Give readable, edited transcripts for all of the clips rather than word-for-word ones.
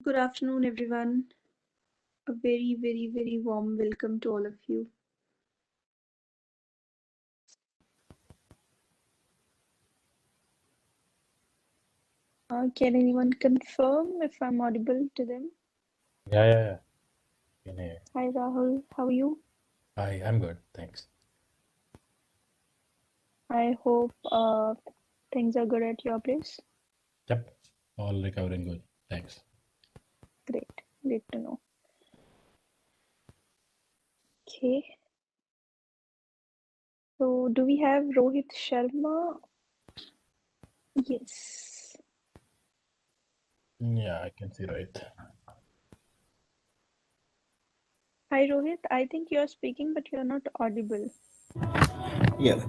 Good afternoon, everyone. A very, very, very warm welcome to all of you. Can anyone confirm if I'm audible to them? Yeah. Can hear. Hi, Rahul. How are you? Hi, I'm good. Thanks. I hope things are good at your place. Yep. All recovering good. Thanks. Great. Great to know. Okay. So, do we have Rohit Sharma? Yes. Yeah, I can see right. Hi, Rohit. I think you're speaking, but you're not audible. Yeah.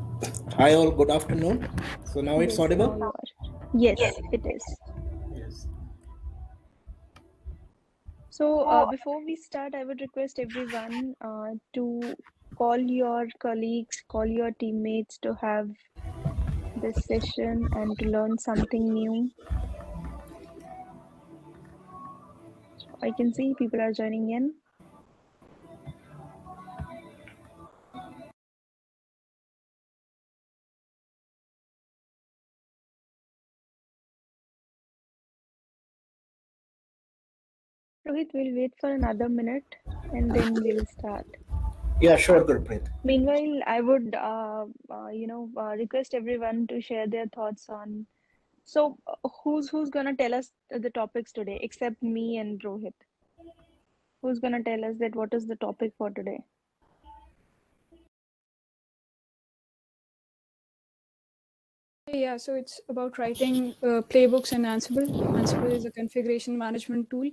Hi all, good afternoon. So now it's Yes, now audible? you are. Yes, it is. Yes. So, before we start, I would request everyone to call your colleagues, call your teammates to have this session and to learn something new. I can see people are joining in. Rohit, we'll wait for another minute and then we'll start. Yeah, sure, Gurpreet. Meanwhile, I would, request everyone to share their thoughts on. So, who's gonna tell us the topics today, except me and Rohit? Who's gonna tell us that what is the topic for today? Yeah, so it's about writing playbooks in Ansible. Ansible is a configuration management tool.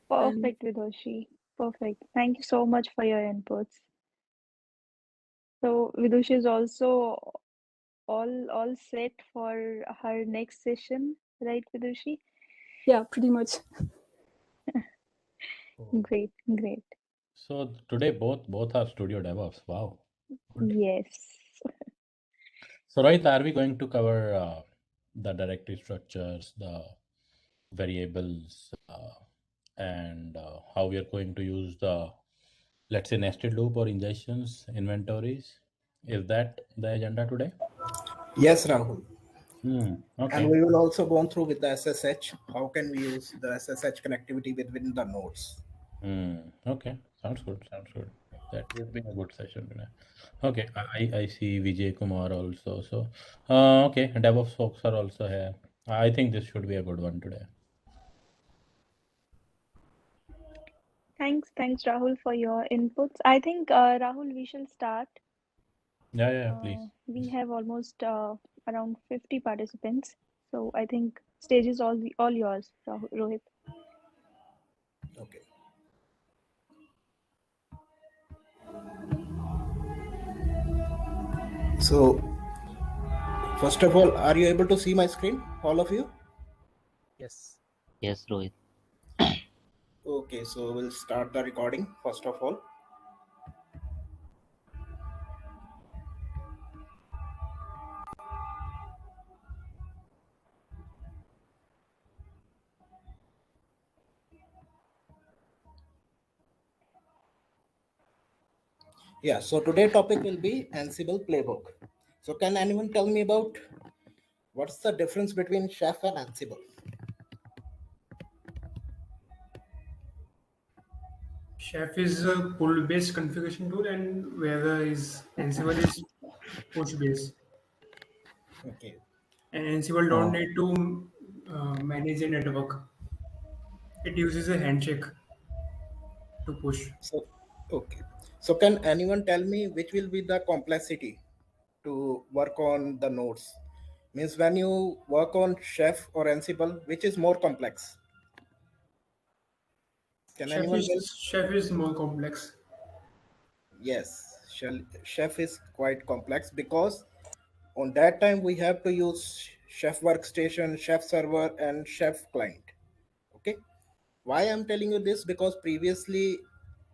And Perfect, Vidoshi. Perfect. Thank you so much for your inputs. So Vidushi is also all set for her next session, right, Vidushi? yeah, pretty much. Oh. Great, great. So today both are studio DevOps. Wow. Good. Yes. So right, are we going to cover the directory structures, the variables, and how we are going to use the, let's say, nested loop or ingestions, inventories? Is that the agenda today? Yes, Rahul. And Okay. we will also go through with the SSH. How can we use the SSH connectivity within the nodes? Okay. Sounds good. Sounds good. That would be a good session today. Okay. I see Vijay Kumar also. So, okay. DevOps folks are also here. I think this should be a good one today. Thanks, Rahul, for your inputs. I think, Rahul, we shall start. Yeah. Please. We have almost around 50 participants, so I think stage is all yours, Rohit. Okay. So, first of all, are you able to see my screen, all of you? Yes. Yes, Rohit. Okay, so we'll start the recording first of all. Yeah, so today topic will be Ansible playbook. So can anyone tell me about what's the difference between Chef and Ansible? Chef is a pull-based configuration tool, and whereas Ansible is push-based. Okay. And Ansible don't need to manage a network. It uses a handshake to push. So, okay. So, can anyone tell me which will be the complexity to work on the nodes? Means when you work on Chef or Ansible, which is more complex? Can Chef anyone tell? is Chef is more complex. Yes, Chef is quite complex because on that time we have to use Chef workstation, Chef server, and Chef client. Okay. Why I'm telling you this? Because previously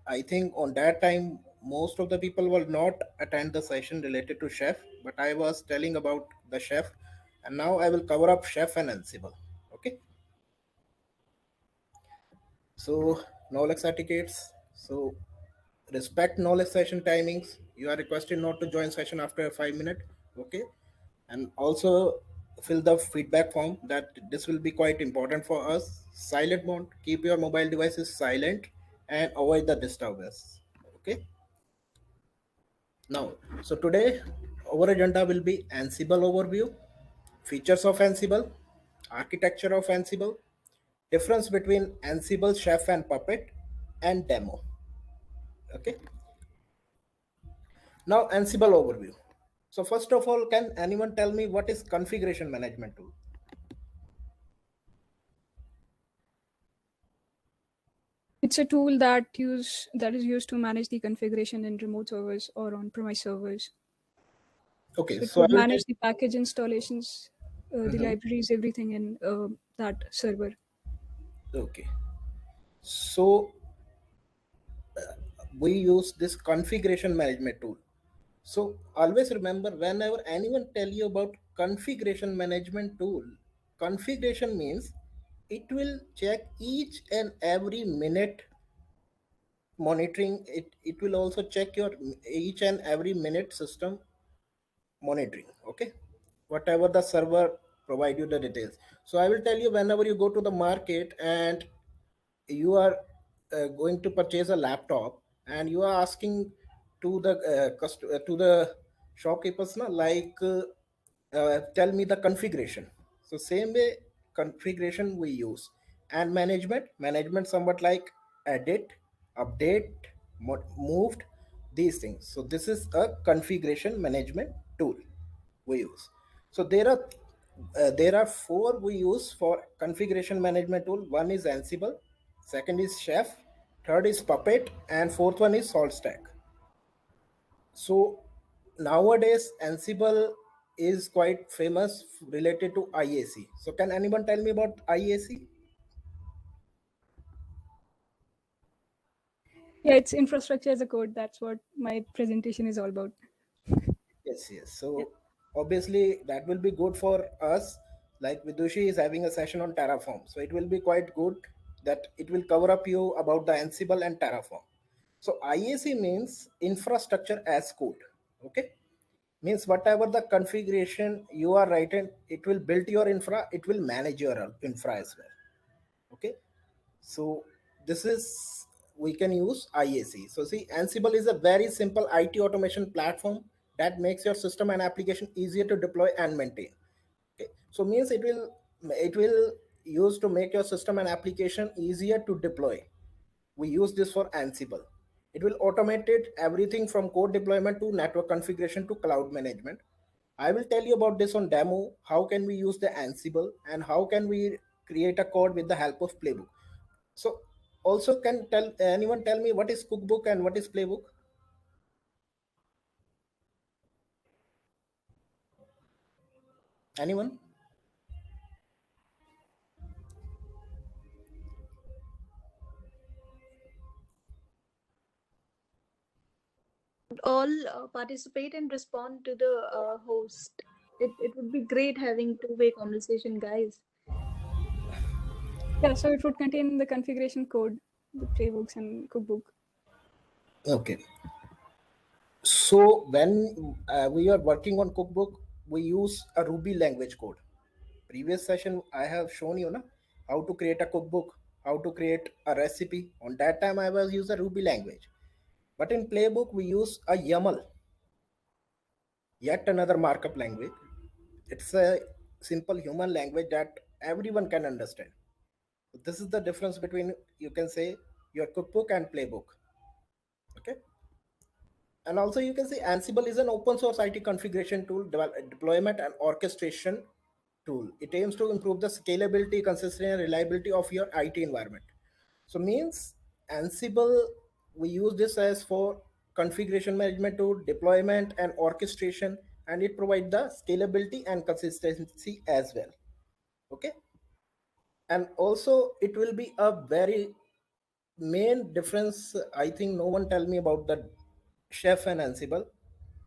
I think on that time most of the people will not attend the session related to Chef, but I was telling about the Chef, and now I will cover up Chef and Ansible. Okay. So knowledge certificates. So respect knowledge session timings. You are requested not to join session after 5 minutes. Okay. And also fill the feedback form, that this will be quite important for us. Silent mode. Keep your mobile devices silent and avoid the disturbance. Okay. Now, so today our agenda will be Ansible overview, features of Ansible, architecture of Ansible, difference between Ansible, Chef and Puppet, and demo. Okay. Now Ansible overview. So first of all, can anyone tell me what is configuration management tool? It's a tool that is used to manage the configuration in remote servers or on-premise servers. Okay, So it so I would will manage the package installations, the Mhm. libraries, everything in that server. Okay, so we use this configuration management tool. So always remember, whenever anyone tell you about configuration management tool, configuration means it will check each and every minute monitoring. It will also check your each and every minute system monitoring. Okay, whatever the server provide you the details. So I will tell you, whenever you go to the market and you are going to purchase a laptop, and you are asking to the to the shopkeepers, na, like tell me the configuration. So same way configuration we use. And management somewhat like edit, update, moved, these things. So this is a configuration management tool we use. So there are four we use for configuration management tool. One is Ansible, second is Chef, third is Puppet, and fourth one is SaltStack. So nowadays Ansible is quite famous related to IAC. So can anyone tell me about IAC? Yeah, it's infrastructure as a code. That's what my presentation is all about. Yes, yes. So obviously that will be good for us. Like Vidushi is having a session on Terraform, so it will be quite good that it will cover up you about the Ansible and Terraform. So IAC means infrastructure as code. Okay, means whatever the configuration you are writing, it will build your infra, it will manage your infra as well. Okay, so this is, we can use IAC. So see, Ansible is a very simple IT automation platform that makes your system and application easier to deploy and maintain. Okay, so means it will use to make your system and application easier to deploy. We use this for Ansible. It will automate it, everything from code deployment to network configuration to cloud management. I will tell you about this on demo. How can we use the Ansible and how can we create a code with the help of Playbook? So also, can tell anyone tell me what is cookbook and what is playbook? Anyone? All participate and respond to the host. It would be great having two-way conversation, guys. Yeah, so it would contain the configuration code, the playbooks and cookbook. Okay. So when we are working on cookbook, we use a Ruby language code. Previous session I have shown you na, how to create a cookbook, how to create a recipe. On that time I was use a Ruby language. But in playbook we use a YAML, yet another markup language. It's a simple human language that everyone can understand. So this is the difference between, you can say, your cookbook and playbook. Okay. And also you can say Ansible is an open source IT configuration tool, deployment and orchestration tool. It aims to improve the scalability, consistency and reliability of your IT environment. So means Ansible, we use this as for configuration management tool, deployment and orchestration, and it provides the scalability and consistency as well. Okay. And also it will be a very main difference. I think no one tell me about the Chef and Ansible.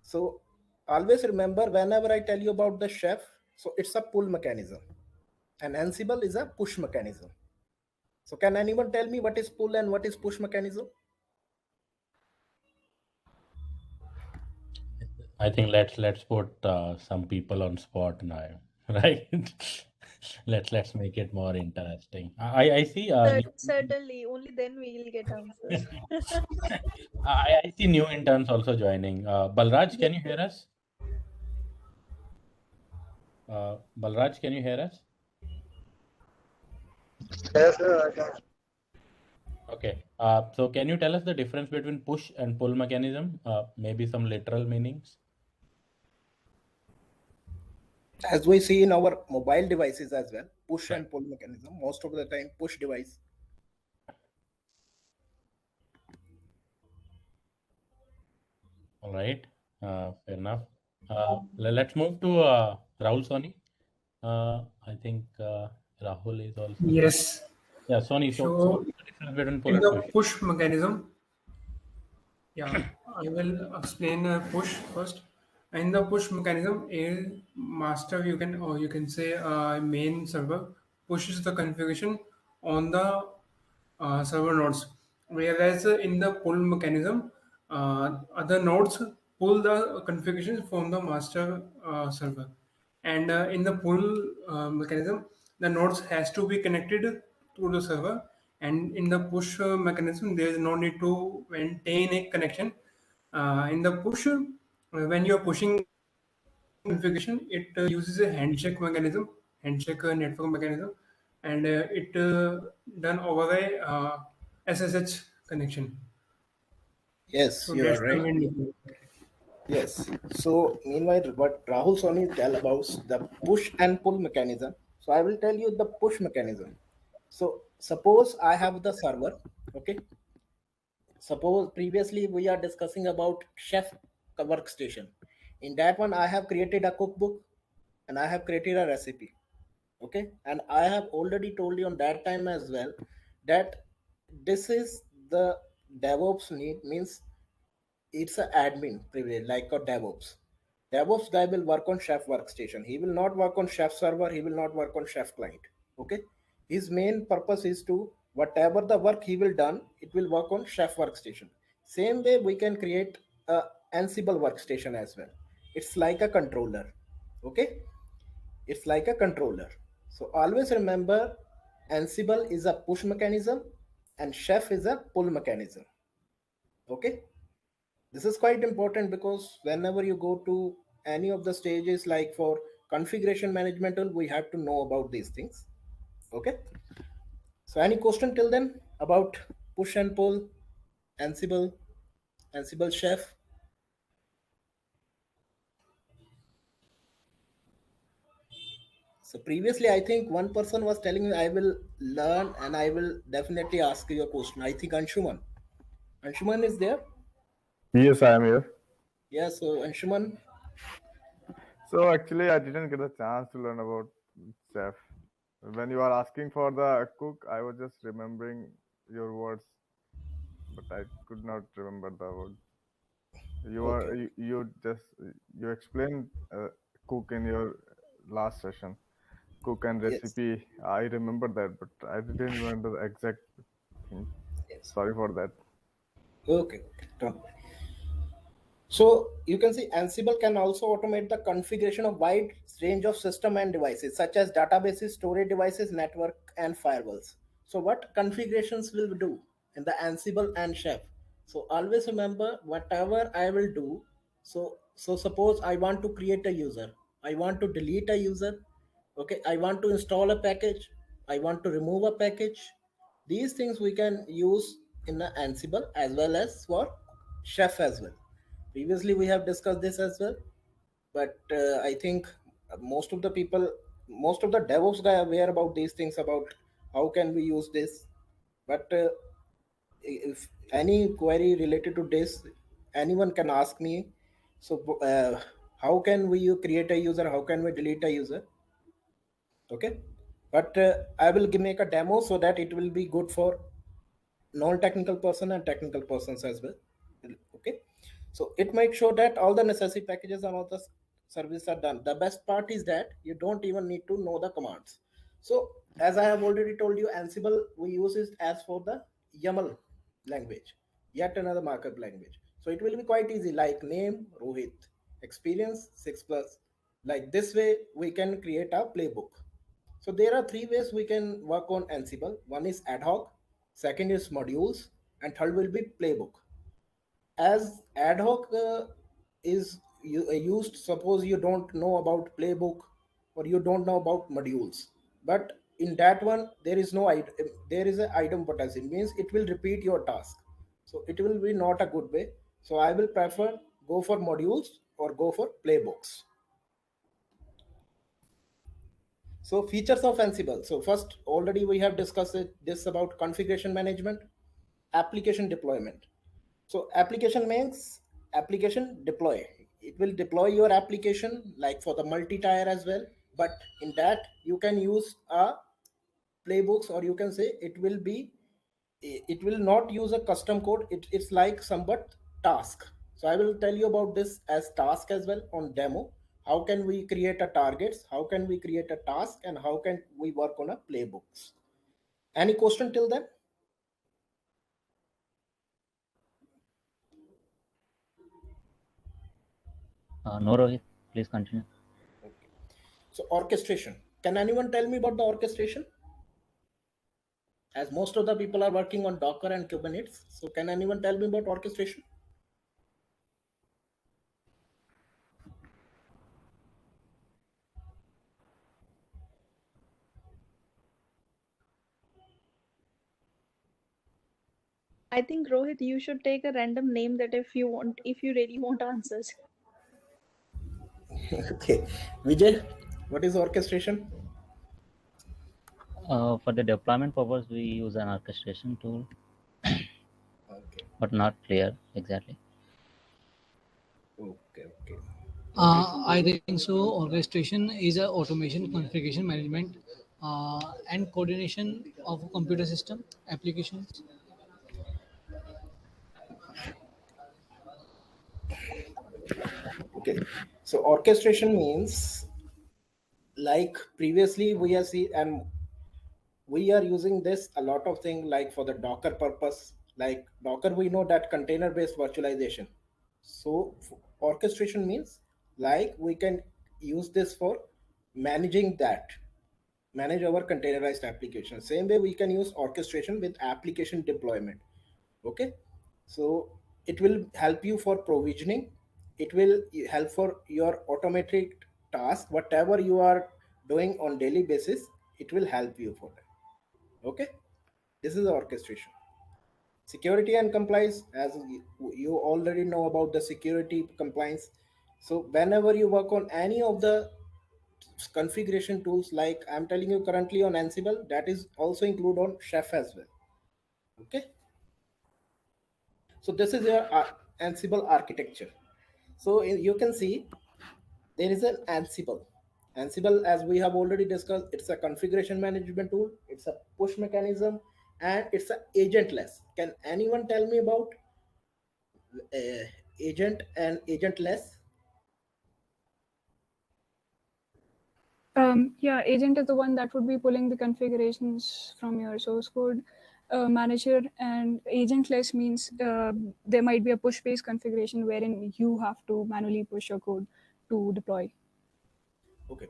So always remember, whenever I tell you about the Chef, so it's a pull mechanism and Ansible is a push mechanism. So can anyone tell me what is pull and what is push mechanism? I think let's put some people on spot now, right? Let's make it more interesting. I see Certainly, only then we will get answers. I see new interns also joining. Balraj, Yeah. can you hear us? Balraj, can you hear us? Yes, sir, I can. Okay. So can you tell us the difference between push and pull mechanism? Maybe some literal meanings. As we see in our mobile devices as well, push Right. and pull mechanism. Most of the time, push device. All right. Fair enough. Let's move to Rahul Soni. I think Rahul is also there. Yes. Yeah, Soni. So So what's the difference between pull in and push? the push mechanism, yeah, I will explain push first. In the push mechanism, a master you can say main server pushes the configuration on the server nodes, whereas in the pull mechanism, other nodes pull the configuration from the master server, and in the pull mechanism, the nodes has to be connected to the server, and in the push mechanism, there is no need to maintain a connection. In the push, when you are pushing configuration, it uses a handshake network mechanism, and it done over a SSH connection. Yes, So you are that's the right. main difference. Yes. So meanwhile, what Rahul Soni tell about the push and pull mechanism. So I will tell you the push mechanism. So suppose I have the server. Okay. Suppose previously we are discussing about chef workstation. In that one, I have created a cookbook and I have created a recipe. Okay. And I have already told you on that time as well that this is the DevOps need, means it's an admin privilege like a DevOps. DevOps guy will work on Chef workstation. He will not work on Chef server. He will not work on Chef client. Okay. His main purpose is to whatever the work he will done, it will work on Chef workstation. Same way we can create a Ansible workstation as well. It's like a controller. Okay. It's like a controller. So always remember, Ansible is a push mechanism and Chef is a pull mechanism. Okay. This is quite important because whenever you go to any of the stages, like for configuration management tool, we have to know about these things. Okay. So any question till then about push and pull, Ansible, Ansible Chef? So previously, I think one person was telling me I will learn and I will definitely ask you a question. I think Anshuman. Anshuman is there? Yes, I am here. Yeah, so Anshuman, So actually, I didn't get a chance to learn about chef. When you are asking for the cook, I was just remembering your words, but I could not remember the word. okay. You just you explained cook in your last session. Cook and Yes, recipe. I remember that, but I didn't remember the exact thing. yes. Sorry for that. Okay, okay. Don't worry. So you can see Ansible can also automate the configuration of wide range of system and devices such as databases, storage devices, network, and firewalls. So what configurations will we do in the Ansible and Chef? So always remember whatever I will do. So suppose I want to create a user, I want to delete a user, okay, I want to install a package, I want to remove a package. These things we can use in the Ansible as well as for Chef as well. Previously we have discussed this as well, but I think most of the people, most of the DevOps guy are aware about these things about how can we use this. But if any query related to this, anyone can ask me. So how can we create a user, how can we delete a user? Okay. But I will make a demo so that it will be good for non-technical person and technical persons as well. Okay. So it makes sure that all the necessary packages and all the services are done. The best part is that you don't even need to know the commands. So as I have already told you, Ansible we use it as for the YAML language, yet another markup language. So it will be quite easy, like name Rohit, experience 6+. Like this way, we can create a playbook. So there are three ways we can work on Ansible. One is ad hoc, second is modules, and third will be playbook. As ad hoc is used, suppose you don't know about playbook or you don't know about modules, but in that one there is no there is a item potential, means it will repeat your task, so it will be not a good way. So I will prefer go for modules or go for playbooks. So features of Ansible. So first, already we have discussed this about configuration management, application deployment. So application means application deploy. It will deploy your application like for the multi-tier as well. But in that you can use a playbooks, or you can say it will not use a custom code. It's like somewhat task. So I will tell you about this as task as well on demo. How can we create a targets? How can we create a task? And how can we work on a playbooks? Any question till then? No, Rohit, please continue. Okay. So orchestration. Can anyone tell me about the orchestration? As most of the people are working on Docker and Kubernetes, so can anyone tell me about orchestration? I think Rohit, you should take a random name that if you really want answers. Okay. Vijay, what is orchestration? For the deployment purpose, we use an orchestration tool, Okay. but not clear exactly. Okay. Okay. I think so. Orchestration is a automation, configuration management, and coordination of a computer system applications. Okay. So orchestration means, like previously we have seen, and we are using this a lot of things like for the Docker purpose. Like Docker, we know that container based virtualization. So orchestration means like we can use this for managing that, manage our containerized application. Same way we can use orchestration with application deployment. Okay. So it will help you for provisioning. It will help for your automatic task, whatever you are doing on daily basis, it will help you for that. Okay. This is the orchestration. Security and compliance, as you already know about the security compliance. So whenever you work on any of the configuration tools, like I'm telling you currently on Ansible, that is also include on Chef as well. Okay. So this is your Ansible architecture. So you can see there is an Ansible. Ansible, as we have already discussed, it's a configuration management tool, it's a push mechanism, and it's a agentless. Can anyone tell me about agent and agentless? Yeah, agent is the one that would be pulling the configurations from your source code manager, and agentless means there might be a push-based configuration wherein you have to manually push your code to deploy. Okay.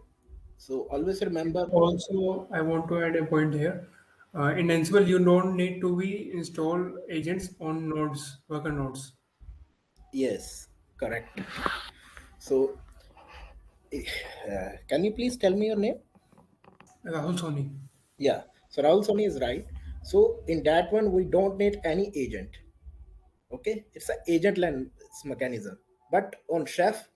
So always remember. Also, I want to add a point here. In Ansible, you don't need to be install agents on nodes, worker nodes. Yes, correct. So can you please tell me your name? Rahul Soni. Yeah. So Rahul Soni is right. So in that one, we don't need any agent. Okay, it's an agentless mechanism. But on Chef,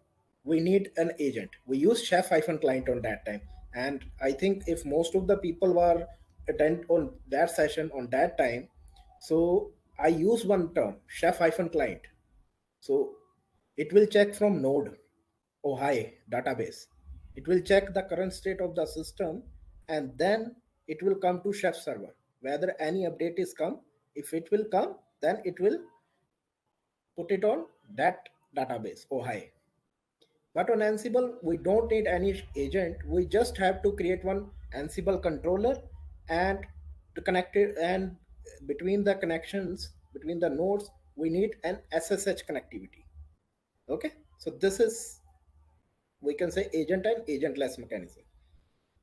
we need an agent. We use Chef client on that time, and I think if most of the people were attend on that session on that time, so I use one term, Chef client. So it will check from node, oh hi, database. It will check the current state of the system, and then it will come to Chef server whether any update is come. If it will come, then it will put it on that database, oh hi. But on Ansible, we don't need any agent. We just have to create one Ansible controller, and to connect it, and between the connections between the nodes we need an SSH connectivity. Okay, so this is, we can say, agent and agentless mechanism.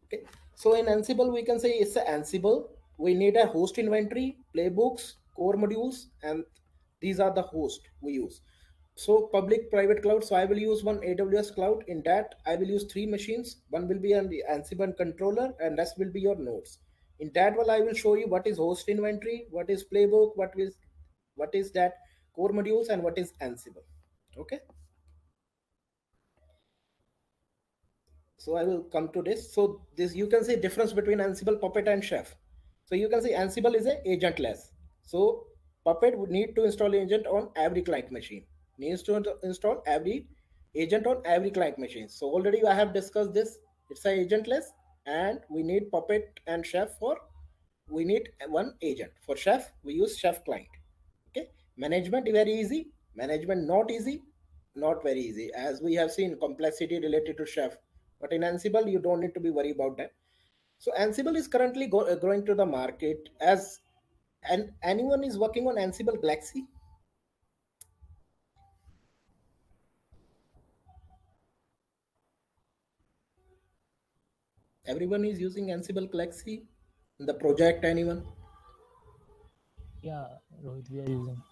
Okay, so in Ansible we can say it's a Ansible. We need a host inventory, playbooks, core modules, and these are the host we use. So public private cloud, so I will use one AWS cloud. In that I will use 3 machines. One will be an Ansible controller and rest will be your nodes. In that one I will show you what is host inventory, what is playbook, what is that core modules, and what is Ansible. Okay, so I will come to this. So this, you can see difference between Ansible, Puppet, and Chef. So you can see Ansible is a agentless. So Puppet would need to install agent on every client machine. Needs to install every agent on every client machine. So already I have discussed this. It's a agentless, and we need Puppet and Chef for, we need one agent. For Chef we use Chef client. Okay, management very easy, management not easy, not very easy, as we have seen complexity related to Chef. But in Ansible you don't need to be worried about that. So Ansible is currently growing to the market. As, and anyone is working on Ansible Galaxy? Everyone is using Ansible Galaxy in the project? Anyone? Yeah, Rohit, we are using.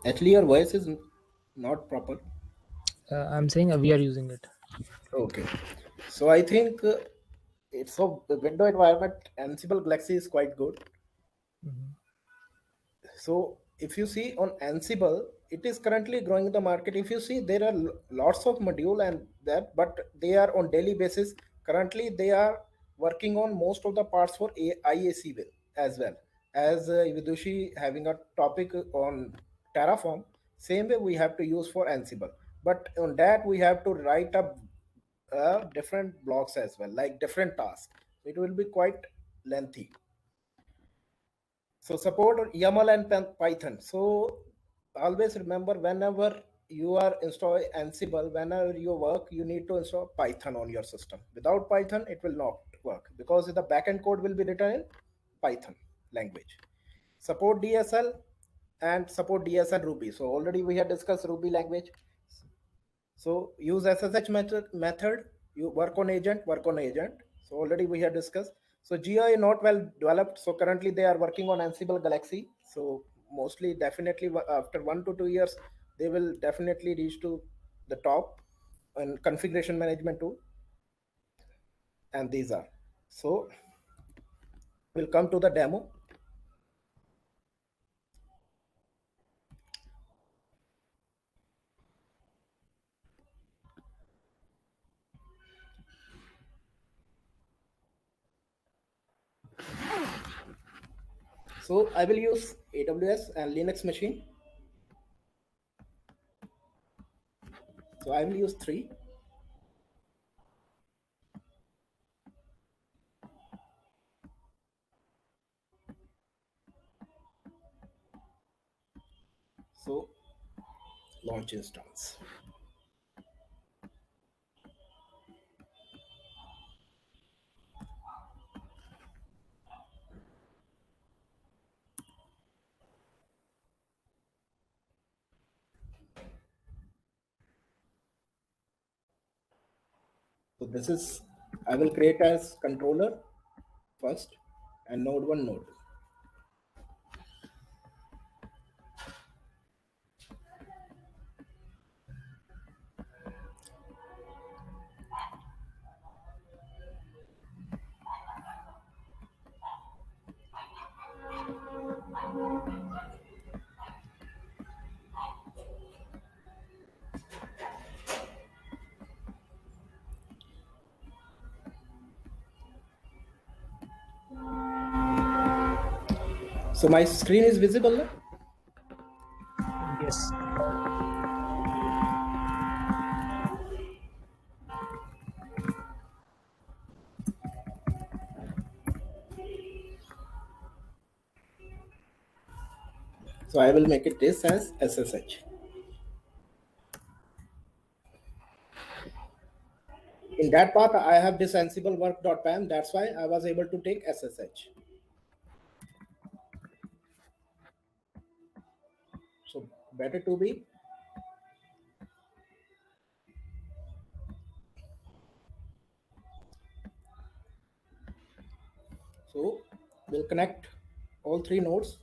Actually your voice is not proper. I'm saying we are using it. Okay, so I think it's, so the window environment Ansible Galaxy is quite good. So if you see on Ansible, it is currently growing in the market. If you see, there are lots of module and that, but they are on daily basis. Currently they are working on most of the parts for IAC as well as Vidushi having a topic on Terraform. Same way we have to use for Ansible, but on that we have to write up different blocks as well, like different tasks. It will be quite lengthy. So support YAML and Python. So always remember, whenever you are installing Ansible, whenever you work, you need to install Python on your system. Without Python, it will not work, because the backend code will be written in Python language. Support DSL and support DSL Ruby. So already we have discussed Ruby language. So use SSH method. You work on agent. So already we have discussed. So GUI not well developed. So currently they are working on Ansible Galaxy. So mostly, definitely after 1 to 2 years, they will definitely reach to the top and configuration management tool. And these are, so we'll come to the demo. So I will use AWS and Linux machine. So I will use 3. So launch instance. So this is, I will create as controller first and node 1 node. So my screen is visible now? Yes. So I will make it this as SSH. in that path, I have this Ansible work.pam. That's why I was able to take SSH. So better to be. So we'll connect all 3 nodes.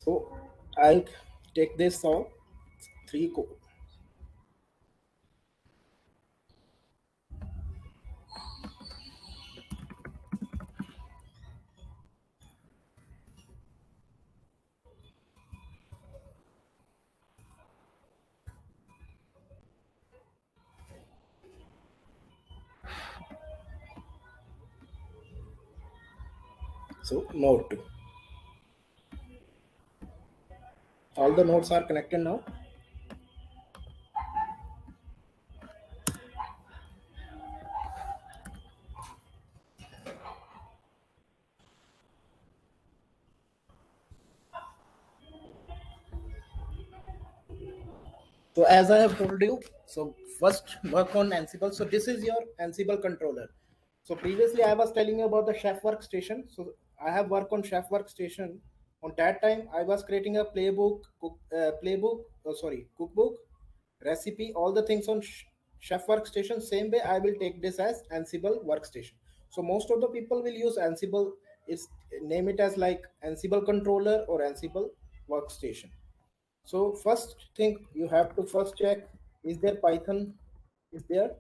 So I'll take this all 3 code. So node 2. All the nodes are connected now. So as I have told you, so first work on Ansible. So this is your Ansible controller. So previously I was telling you about the Chef workstation. So I have worked on Chef workstation. On that time, I was creating a cookbook, recipe, all the things on Chef workstation. Same way, I will take this as Ansible workstation. So most of the people will use Ansible. Is name it as like Ansible controller or Ansible workstation. So first thing you have to first check, is there Python is there?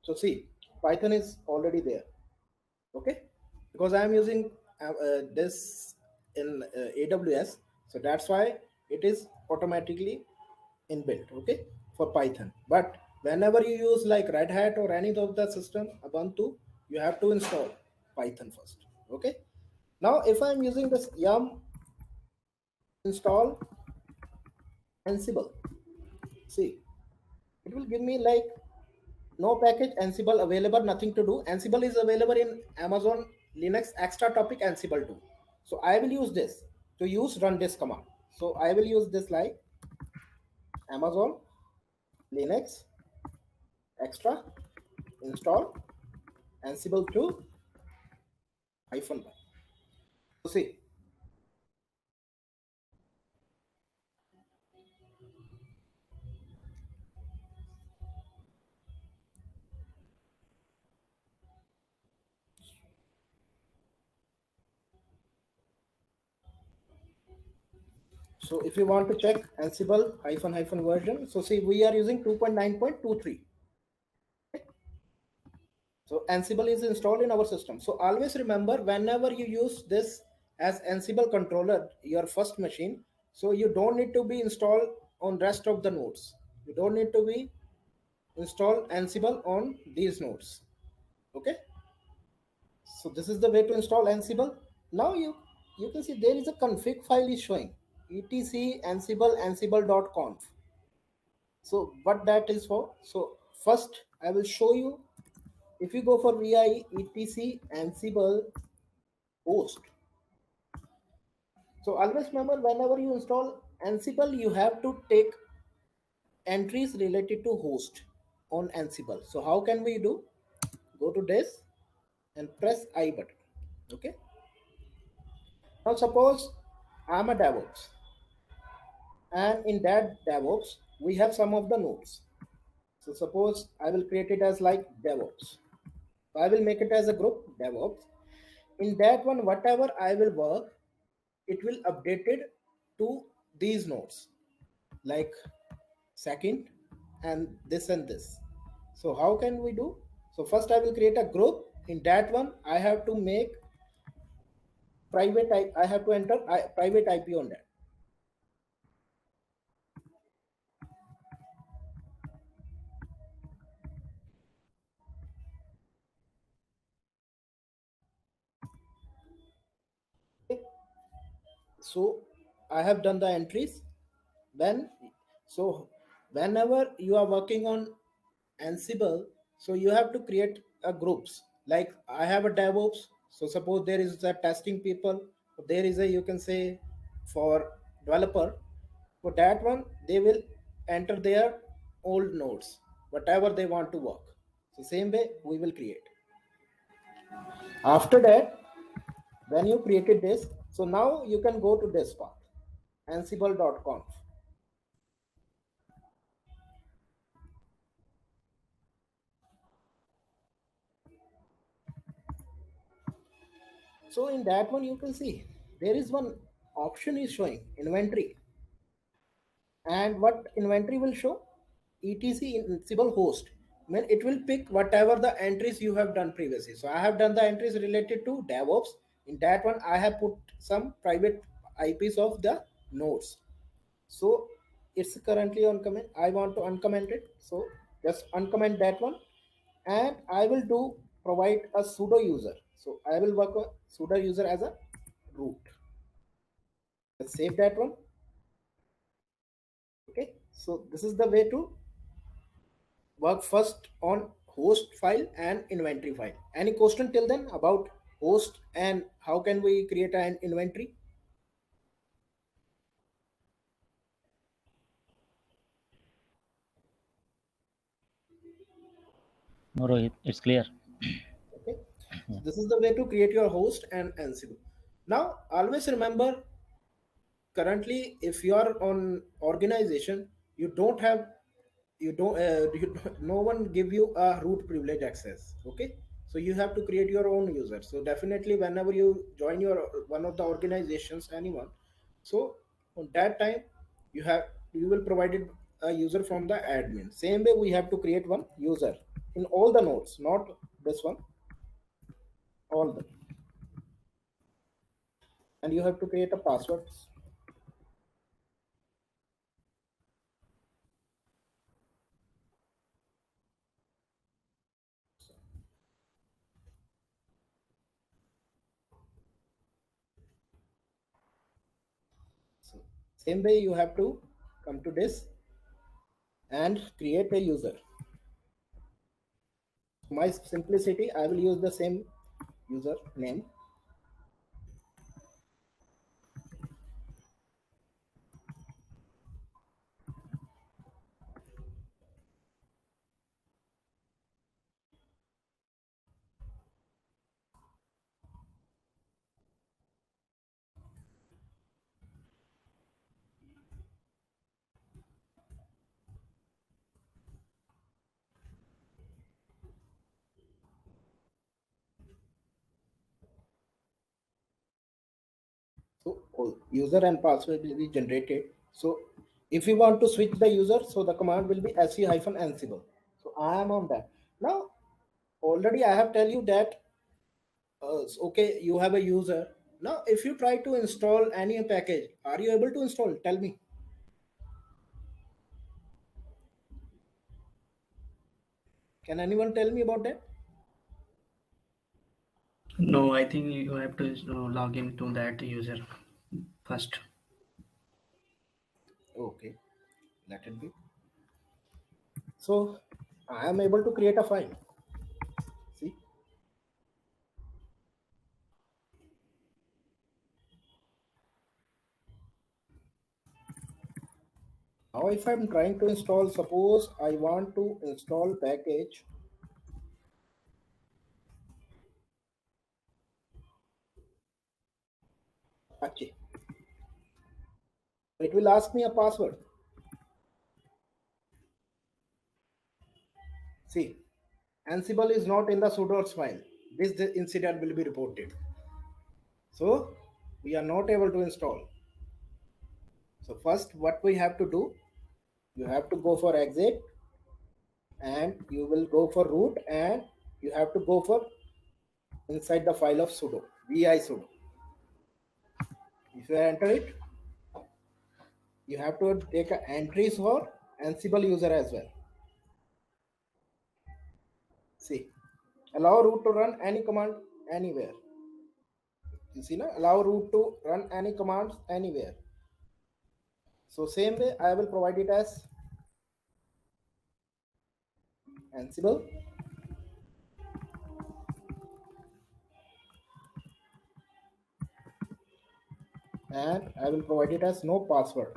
So see, Python is already there. Okay, because I am using this in AWS, so that's why it is automatically inbuilt. Okay, for Python. But whenever you use like Red Hat or any of the system Ubuntu, you have to install Python first. Okay, now if I'm using this yum install Ansible, see, it will give me like no package Ansible available, nothing to do. Ansible is available in Amazon Linux extra topic Ansible 2. So I will use this to use run this command. So I will use this like Amazon Linux extra install Ansible 2 -1. So see, so if you want to check Ansible -, version, so see, we are using 2.9.23. So Ansible is installed in our system. So always remember, whenever you use this as Ansible controller, your first machine, so you don't need to be installed on rest of the nodes. You don't need to be install Ansible on these nodes. Okay. So this is the way to install Ansible. Now you can see there is a config file is showing etc ansible ansible.conf. So what that is for? So first I will show you. If you go for vi etc ansible host, so always remember, whenever you install Ansible, you have to take entries related to host on Ansible. So how can we do? Go to this and press I button. Okay. Now suppose I'm a DevOps, and in that DevOps we have some of the nodes. So suppose I will create it as like DevOps. I will make it as a group DevOps. In that one, whatever I will work, it will update it to these nodes like second and this and this. So how can we do? So first I will create a group. In that one, I have to make private IP, I have to enter private IP on that. Okay. So I have done the entries. Then, so whenever you are working on Ansible, so you have to create a groups. Like I have a DevOps. So suppose there is a testing people, there is a, you can say, for developer. For that one, they will enter their old nodes, whatever they want to work. So same way we will create. After that, when you created this, so now you can go to this part, ansible.conf. So in that one, you can see there is one option is showing inventory. And what inventory will show? etc Ansible host. I mean, it will pick whatever the entries you have done previously. So I have done the entries related to DevOps. In that one, I have put some private IPs of the nodes. So it's currently on comment. I want to uncomment it. So just uncomment that one. And I will do provide a sudo user. So I will work on sudo user as a root. Let's save that one. Okay. So this is the way to work first on host file and inventory file. Any question till then about host and how can we create an inventory? No, Rohit, it's clear. Okay. So this is the way to create your host and Ansible. Now, always remember, currently, if you are on organization, you don't have, no one give you a root privilege access. Okay. So you have to create your own user. So definitely, whenever you join your one of the organizations, anyone, so on that time, you will provided a user from the admin. Same way, we have to create one user in all the nodes, not this one, all the, and you have to create a password. So same way you have to come to this and create a user. For my simplicity, I will use the same user name. So user and password will be generated. So if you want to switch the user, so the command will be su-ansible. So I am on that. Now, already I have tell you that, okay, you have a user. Now, if you try to install any package, are you able to install? Tell me. Can anyone tell me about that? No, I think you have to log into that user first. Okay, let it be. So I am able to create a file. See, now if I'm trying to install, suppose I want to install package Apache. It will ask me a password. See, Ansible is not in the sudoers file. This incident will be reported. So we are not able to install. So first what we have to do, you have to go for exit and you will go for root and you have to go for inside the file of sudo, vi sudo. If you enter it, you have to take entries for Ansible user as well. See, allow root to run any command anywhere. You see now, allow root to run any commands anywhere. So same way, I will provide it as Ansible. And I will provide it as no password.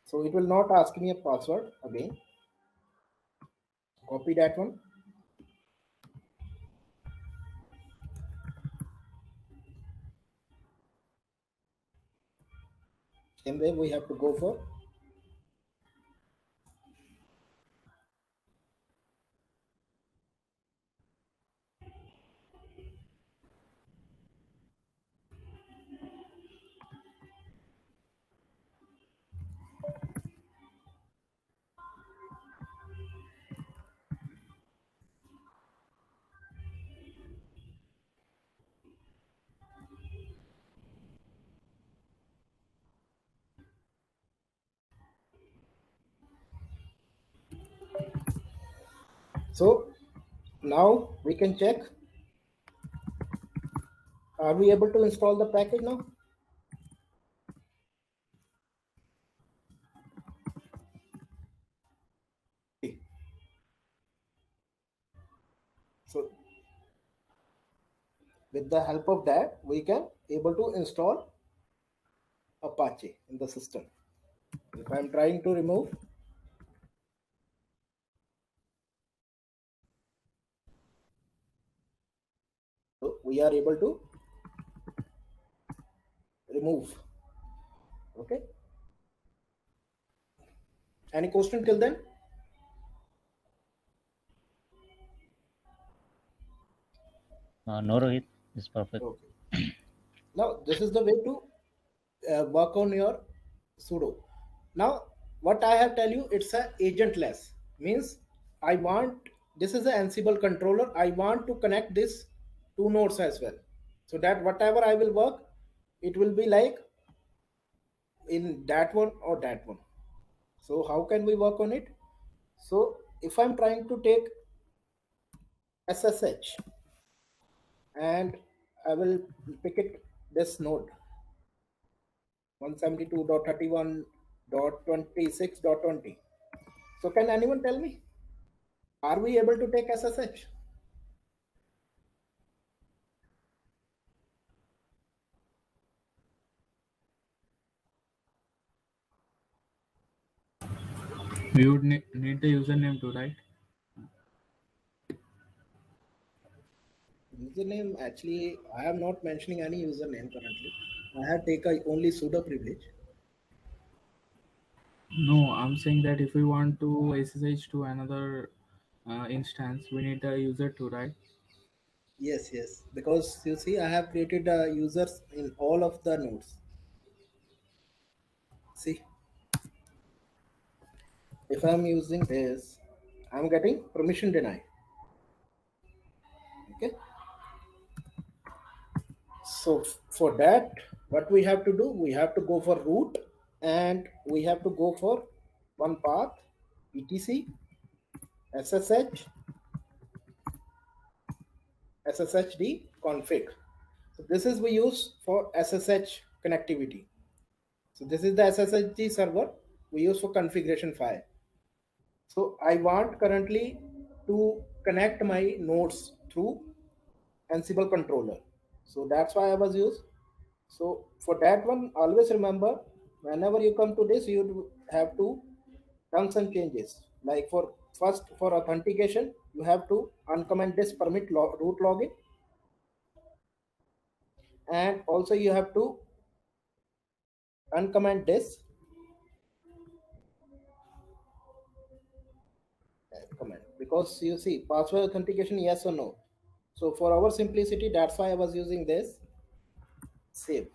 So it will not ask me a password again. Copy that one. Same way we have to go for so now we can check, are we able to install the package now? So with the help of that, we can able to install Apache in the system. If I'm trying to remove, so we are able to remove. Okay. Any question till then? No, Rohit, it's perfect. Okay. Now this is the way to work on your sudo. Now what I have tell you, it's a agentless, means I want, this is an Ansible controller, I want to connect this two nodes as well, so that whatever I will work, it will be like in that one or that one. So how can we work on it? So if I'm trying to take SSH and I will pick it this node 172.31.26.20. So can anyone tell me, are we able to take SSH? We would need the username too, right? Username, actually, I am not mentioning any username currently. I have taken only sudo privilege. No, I'm saying that if we want to SSH to another instance, we need the user too, right? Yes, yes. Because you see, I have created users in all of the nodes. See, if I'm using this, I'm getting permission denied. Okay. So for that, what we have to do, we have to go for root and we have to go for one path, etc ssh sshd config. So this is we use for SSH connectivity. So this is the SSHD server we use for configuration file. So I want currently to connect my nodes through Ansible controller. So that's why I was used. So for that one, always remember, whenever you come to this, you have to done some changes. Like for first, for authentication, you have to uncomment this permit root login, and also you have to uncomment this comment, because you see password authentication, yes or no. So for our simplicity, that's why I was using this save.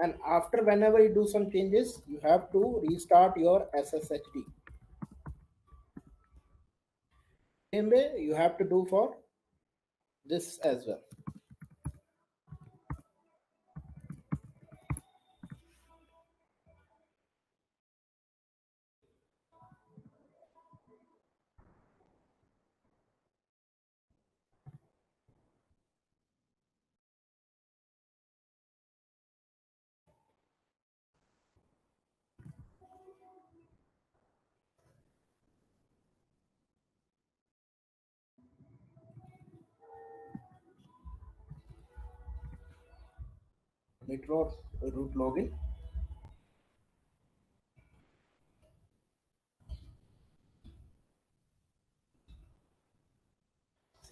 And after, whenever you do some changes, you have to restart your SSHD. Same way you have to do for this as well. Metro root login.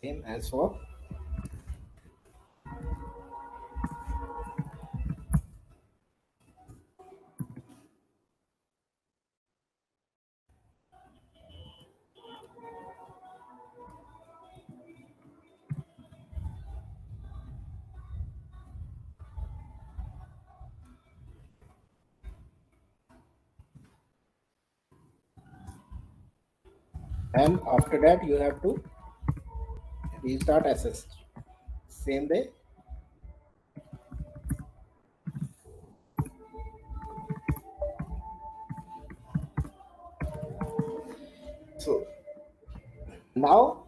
Same as for and after that you have to restart SSH. Same way. So now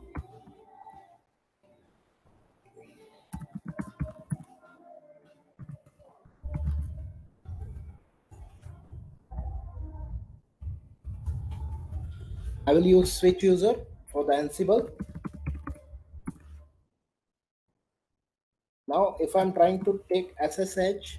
I will use switch user for the Ansible. Now if I'm trying to take SSH,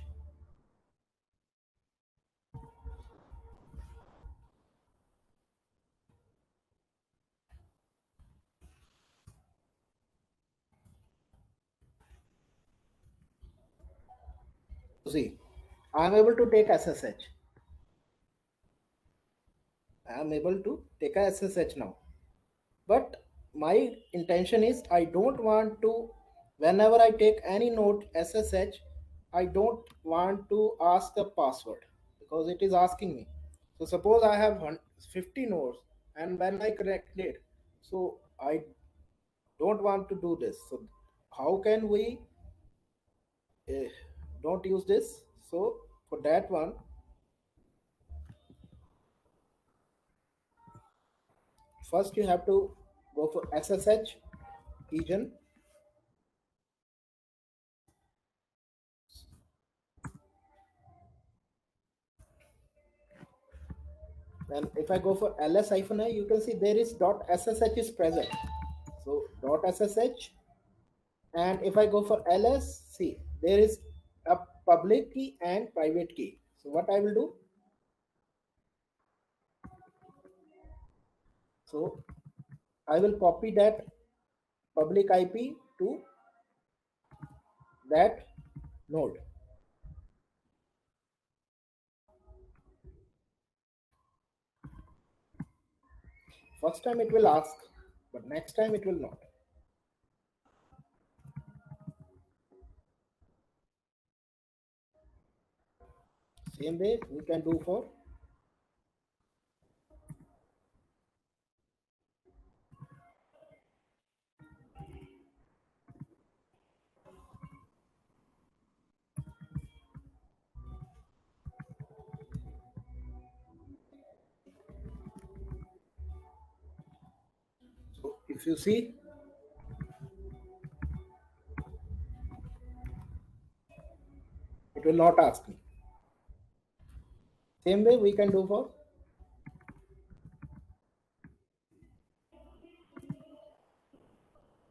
see, I'm able to take SSH. I'm able to take a SSH now. But my intention is I don't want to, whenever I take any node SSH, I don't want to ask the password because it is asking me. So suppose I have 50 nodes and when I connect it, so I don't want to do this. So how can we don't use this? So for that one, first you have to go for SSH region. And if I go for ls-i, you can see there is .ssh is present. So .ssh, and if I go for ls, see there is a public key and private key. So what I will do? So I will copy that public IP to that node. First time it will ask, but next time it will not. Same way we can do for so if you see, it will not ask me. Same way we can do for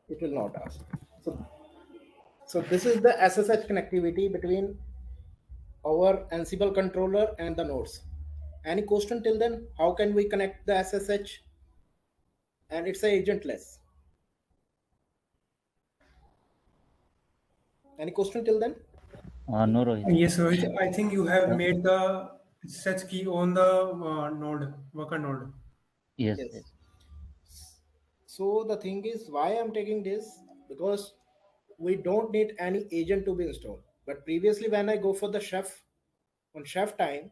it will not ask. So this is the SSH connectivity between our Ansible controller and the nodes. Any question till then? How can we connect the SSH? And it's a agentless. Any question till then? No, Rohit. Yes, Rohit. I think you have made the SSH key on the node, worker node. Yes, yes. So the thing is, why I'm taking this? Because we don't need any agent to be installed. But previously, when I go for the chef on chef time,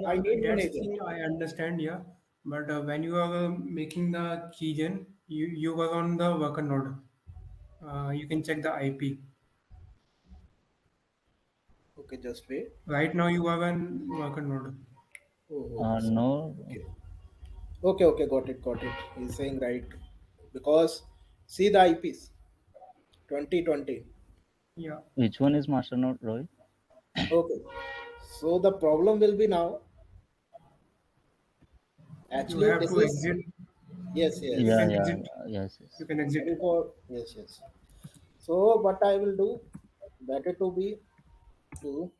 I need one That's agent. thing I understand, yeah. But when you are making the keygen, you were on the worker node. You can check the IP. Okay, just wait. Right now you are on worker node. No. Okay, got it. He's saying right. Because see the IPs 2020. Yeah. Which one is master node, Rohit? Okay. So the problem will be now. Actually, you have this to is exit. yes. You can exit. Yes. You can exit. Yes. So what I will do, better to be to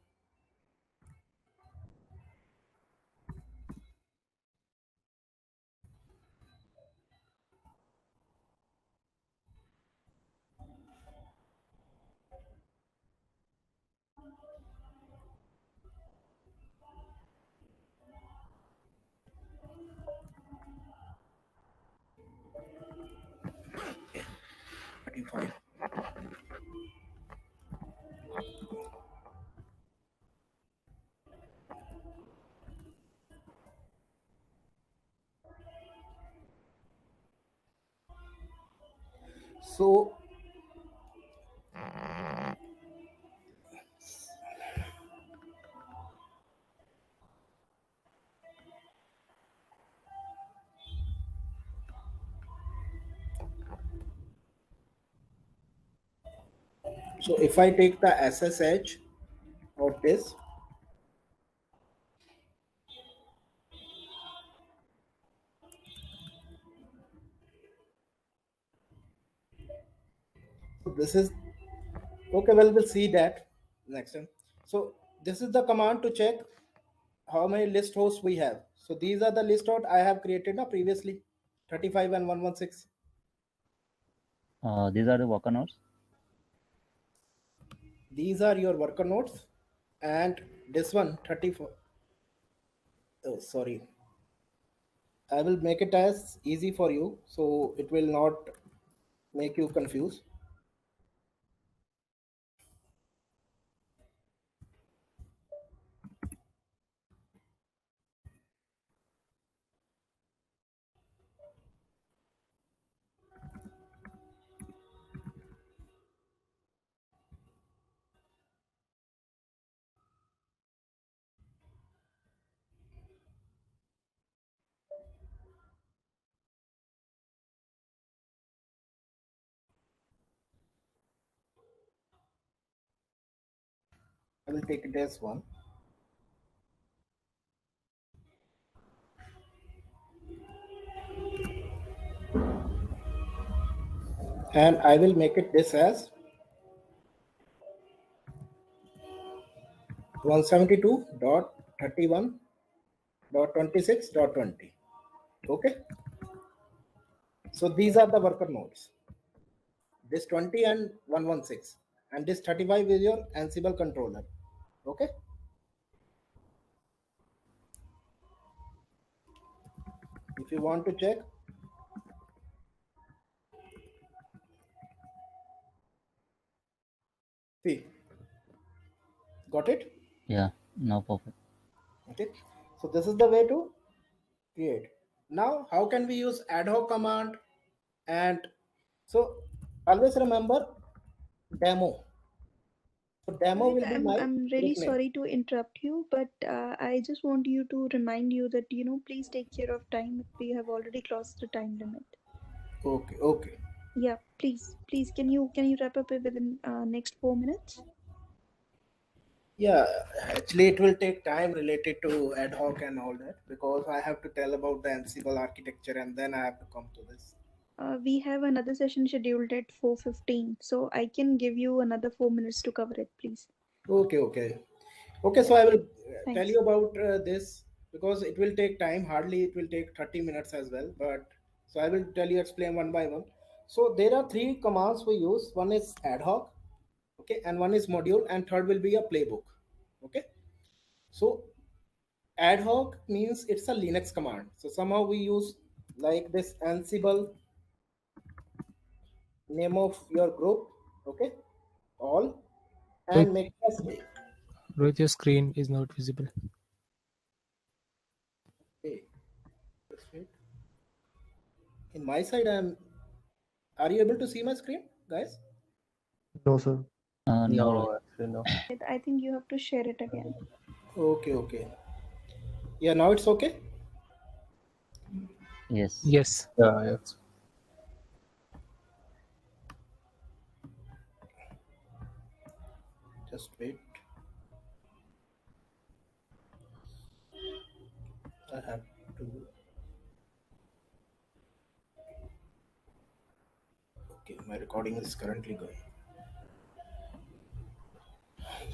So so if I take the SSH of this, so this is okay. Well, we'll see that next time. So this is the command to check how many list hosts we have. So these are the list hosts I have created now previously, 35 and 116. These are the worker nodes. These are your worker nodes, and this one 34. Oh, sorry. I will make it as easy for you, so it will not make you confused. I will take it as one. And I will make it this as 172.31.26.20. Okay. So these are the worker nodes. This 20 and 116. And this 35 is your Ansible controller. Okay. If you want to check, see, got it? Yeah, now perfect. Okay. So this is the way to create. Now, how can we use ad hoc command? And so always remember demo. So demo Rohit, will be my I'm really group name. sorry to interrupt you, but I just want you to remind you that, please take care of time. We have already crossed the time limit. Okay, okay. Yeah, please, can you wrap up it within next 4 minutes? Yeah, actually it will take time related to ad hoc and all that because I have to tell about the Ansible architecture and then I have to come to this. We have another session scheduled at 4:15, so I can give you another 4 minutes to cover it, please. Okay, okay. Okay, so I will tell Thanks. you about this because it will take time. Hardly it will take 30 minutes as well. But so I will tell you, explain one by one. So there are three commands we use. One is ad hoc, okay, and one is module, and third will be a playbook. Okay. So ad hoc means it's a Linux command. So somehow we use like this Ansible name of your group, okay, all, Rohit, and make us. Rohit, your screen is not visible. Okay, just wait. In my side, Are you able to see my screen, guys? No, sir. No, No, actually, no. I think you have to share it again. Okay, okay. Yeah, now it's okay. yes. Yes. Yeah, yes. Just wait. I have to. Okay, my recording is currently going.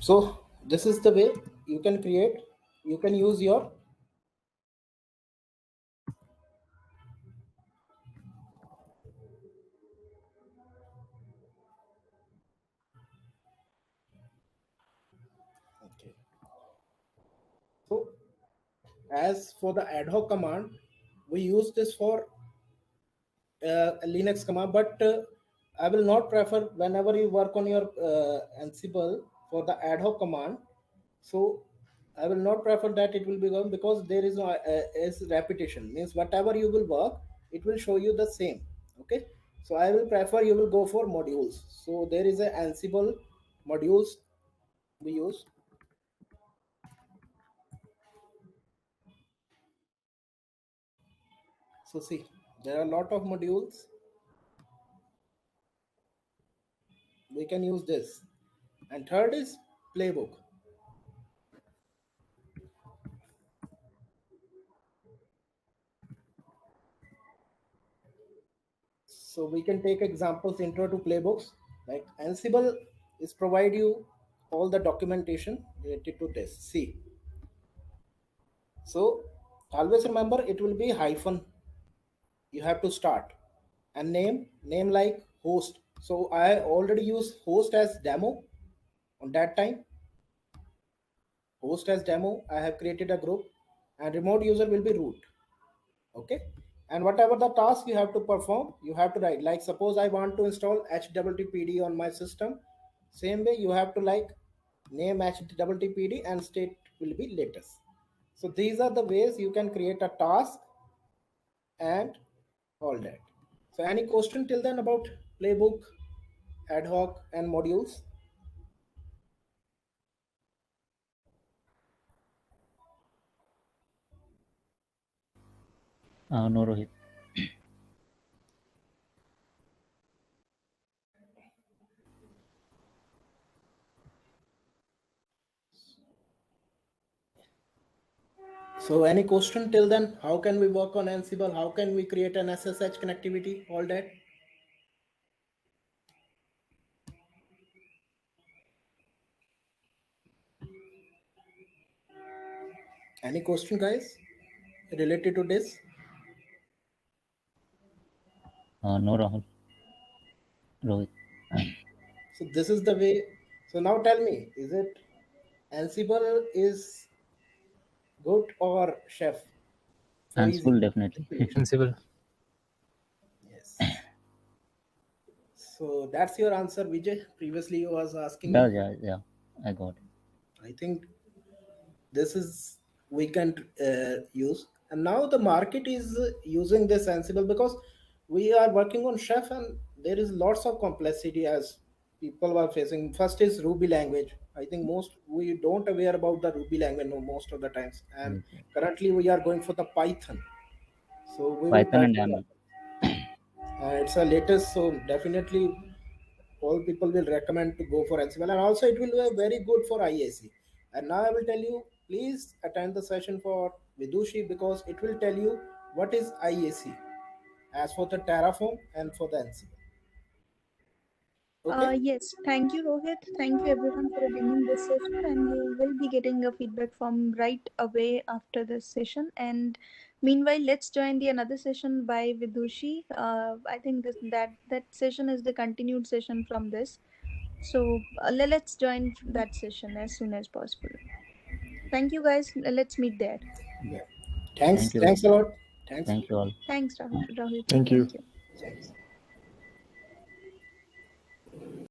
So this is the way you can create. You can use your. Okay. So as for the ad hoc command, we use this for a Linux command, but I will not prefer whenever you work on your Ansible for the ad hoc command. So I will not prefer that it will be going because there is repetition means whatever you will work, it will show you the same. Okay, So I will prefer you will go for modules. So there is a Ansible modules we use. So see, there are a lot of modules. We can use this. And third is playbook. So we can take examples intro to playbooks. Like Ansible is provide you all the documentation related to this. See. So always remember it will be hyphen. You have to start and name like host. So I already use host as demo on that time. Host as demo. I have created a group and remote user will be root. Okay. And whatever the task you have to perform, you have to write. Like suppose I want to install HTTPD on my system. Same way you have to like name HTTPD and state will be latest. So these are the ways you can create a task and all that. So any question till then about playbook, ad hoc and modules? No, Rohit. So any question till then? How can we work on Ansible? How can we create an SSH connectivity? All that. Any question, guys, related to this? No, Rahul. Rohit. So this is the way. So now tell me, is it Ansible is good or Chef? For Ansible, easy definitely. installation? Ansible. Yes. So that's your answer, Vijay. Previously you was asking Yeah, me. yeah, I got it. I think this is we can use, and now the market is using this Ansible because we are working on Chef and there is lots of complexity as people are facing. First is Ruby language. I think most we don't aware about the Ruby language no, most of the times, and Yes. currently we are going for the Python. So we will Python touch and on YAML. that. It's a latest, so definitely all people will recommend to go for Ansible, and also it will be very good for IAC. And now I will tell you, please attend the session for Vidushi because it will tell you what is IAC as for the Terraform and for the Ansible. Okay. Yes, thank you, Rohit. Thank you, everyone, for attending this session. And you will be getting a feedback from right away after this session. And meanwhile, let's join the another session by Vidushi. I think that session is the continued session from this. So let's join that session as soon as possible. Thank you, guys. Let's meet there. Yeah. Thanks. Thank you. Thanks a lot. Thanks. Thank you all. Thanks, Rahul. Thank you. Thank you.